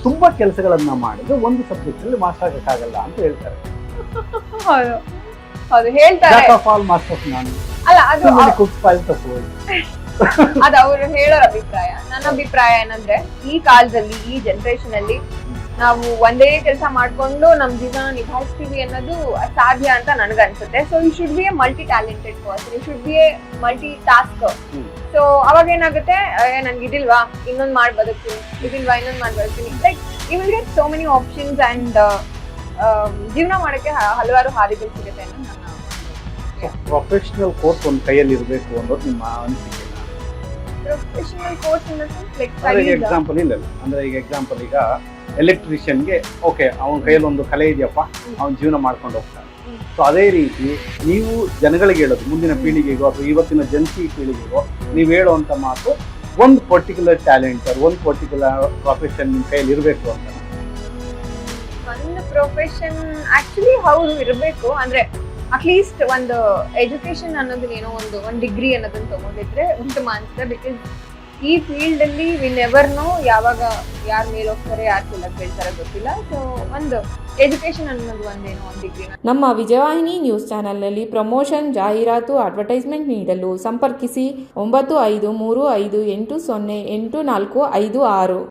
ತುಂಬಾ ಕೆಲಸಗಳನ್ನ ಮಾಡಿದ್ರೆ ಒಂದು ಸಬ್ಜೆಕ್ಟ್ ಅಲ್ಲಿ ಮಾಸ್ಟರ್ ಆಗಕ್ಕಾಗಲ್ಲ ಅಂತ ಹೇಳ್ತಾರೆ. ಹೌದು ಹೌದು ಹೇಳ್ತಾರೆ. ಜಾಕ್ ಆಫ್ ಆಲ್ ಮಾಸ್ಟರ್ಸ್ ನಾನು. ಅಲ್ಲ ಅದು ಕುಕ್ ಫೈಲ್ ತಪ್ಪೋದು. ಅದು ಅವ್ರು ಹೇಳೋರ ಅಭಿಪ್ರಾಯ. ನನ್ನ ಅಭಿಪ್ರಾಯ ಏನಂದ್ರೆ ಈ ಕಾಲದಲ್ಲಿ ಈ ಜನರೇಷನ್ ಅಲ್ಲಿ ನಾವು ಒಂದೇ ಕೆಲಸ ಮಾಡ್ಕೊಂಡು ನಮ್ ಜೀವನ ನಿಭಾಯಿಸ್ತೀವಿ ಅನ್ನೋದು ಸಾಧ್ಯ ಅಂತ ನನ್ಗನ್ಸುತ್ತೆ. So you should be a multi talented person, you should be a multi task. So ಅವಾಗ ಏನಾಗುತ್ತೆ, ನನ್ಗೆ ಇದಿಲ್ವಾ ಇನ್ನೊಂದ್ ಮಾಡಿ ಬದುಕ್ತೀನಿ, ಇದಿಲ್ವಾ ಇನ್ನೊಂದ್ ಮಾಡಿ ಬದುಕ್ತೀನಿ. Like you will get so many options and ಜೀವನ ಮಾಡಕ್ಕೆ ಹಲವಾರು ಹಾದಿಗಳು ಸಿಗುತ್ತೆ ಅನ್ನೋ ನನ್ನ ಪ್ರೊಫೆಷನಲ್ ಕೋರ್ಸ್ ಒಂದು ಕೈಯಲ್ಲಿ ಇರಬೇಕು ಅನ್ನೋದು ನಿಮ್ಮ ಅನಿಸಿಕೆ. ಪ್ರೊಫೆಷನಲ್ ಕೋರ್ಸ್ ಎಕ್ಸಾಂಪಲ್ ಇಲ್ಲ ಅಂದ್ರೆ ಈಗ ಎಕ್ಸಾಂಪಲ್ ಈಗ ಎಲೆಕ್ಟ್ರಿಷಿಯನ್ಗೆ ಓಕೆ ಅವನ ಕೈಯಲ್ಲಿ ಒಂದು ಕಲೆ ಇದೆಯಪ್ಪ, ಅವನ ಜೀವನ ಮಾಡ್ಕೊಂಡು ಹೋಗ್ತಾನೆ. ಸೊ ಅದೇ ರೀತಿ ನೀವು ಜನಗಳಿಗೆ ಹೇಳೋದು, ಮುಂದಿನ ಪೀಳಿಗೆಗೋ ಅಥವಾ ಇವತ್ತಿನ ಜನಸಿ ಪೀಳಿಗೆಗೋ ನೀವು ಹೇಳುವಂತ ಮಾತು ಒಂದು ಪರ್ಟಿಕ್ಯುಲರ್ ಟ್ಯಾಲೆಂಟ್ ಒಂದು ಪರ್ಟಿಕ್ಯುಲರ್ ಪ್ರೊಫೆಷನ್ ನಿಮ್ಮ ಕೈಯಲ್ಲಿ ಇರಬೇಕು ಅಂತ. ಒಂದು ಪ್ರೊಫೆಷನ್ ಆಕ್ಚುಲಿ ಹೌದು ಇರಬೇಕು. ಅಂದ್ರೆ ಅಟ್ಲೀಸ್ಟ್ ಒಂದು ಎಜುಕೇಶನ್ ಅನ್ನೋದು ಏನೋ ಒಂದು ಡಿಗ್ರಿ ಅನ್ನೋದನ್ನ ತಗೊಂಡಿದ್ರೆ ಉತ್ತಮ ಅನ್ಸುತ್ತೆ. ಬಿಕಾಸ್ ಈ ಫೀಲ್ಡ್ ಅಲ್ಲಿ ವಿ ನೆವರ್ ನೋ ಯಾವಾಗ ಯಾರು ಮೇಲೆ ಹೋಗ್ತಾರೆ, ಯಾರು ಕೆಳಗೆ ಬೀಳ್ತಾರೆ ಗೊತ್ತಿಲ್ಲ. ಸೊ ಒಂದು ಎಜುಕೇಶನ್ ಅನ್ನೋದು ಒಂದೇನೋ ಒಂದು ಡಿಗ್ರಿ. ನಮ್ಮ ವಿಜಯವಾಹಿನಿ ನ್ಯೂಸ್ ಚಾನೆಲ್ನಲ್ಲಿ ಪ್ರಮೋಷನ್, ಜಾಹೀರಾತು, ಅಡ್ವರ್ಟೈಸ್ಮೆಂಟ್ ನೀಡಲು ಸಂಪರ್ಕಿಸಿ 9535808456.